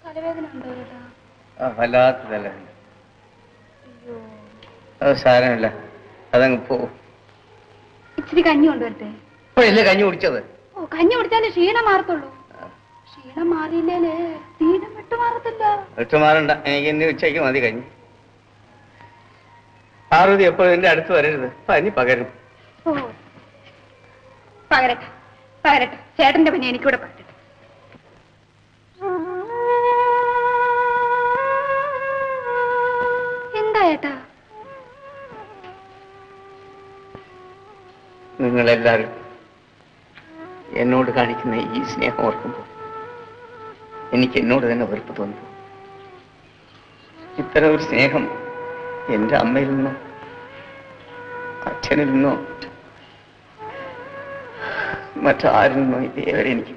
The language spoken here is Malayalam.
തലവേദന ഉണ്ടോ ചേട്ടാ? വല്ലാത്ത തലവേദന. അത് സാരമില്ല, അതങ്ങ് പോവും. ഇച്ചിരി കഞ്ഞി കൊണ്ടുവരട്ടെ? ഇപ്പോഴല്ലേ കഞ്ഞി കുടിച്ചത്? ഓ, കഞ്ഞി കുടിച്ചാലേ ക്ഷീണം മാറത്തുള്ളൂ. ക്ഷീണം മാറിയില്ലേ തീരം വിട്ടുമാറത്തില്ല. വിട്ടുമാറണ്ട, എനിക്ക് ഇന്ന് ഉച്ചയ്ക്ക് മതി കഞ്ഞി. പാർവതി എപ്പോഴും എന്റെ അടുത്ത് വരരുത്, പനി പകരും. ഓ, പകരട്ടെ പകരട്ടെ, ചേട്ടന്റെ പനി എനിക്കൂടെ പകരട്ടെ. എന്താ ഏട്ടാ? നിങ്ങളെല്ലാവരും എന്നോട് കാണിക്കുന്ന ഈ സ്നേഹം ഓർക്കുമ്പോൾ എനിക്ക് എന്നോട് തന്നെ വെറുപ്പ് തോന്നുന്നു. ഇത്തരം ഒരു സ്നേഹം എന്റെ അമ്മയിൽ നിന്നോ അച്ഛനിൽ നിന്നോ മറ്റാരിൽ നിന്നോ ഇതേവരെ എനിക്ക്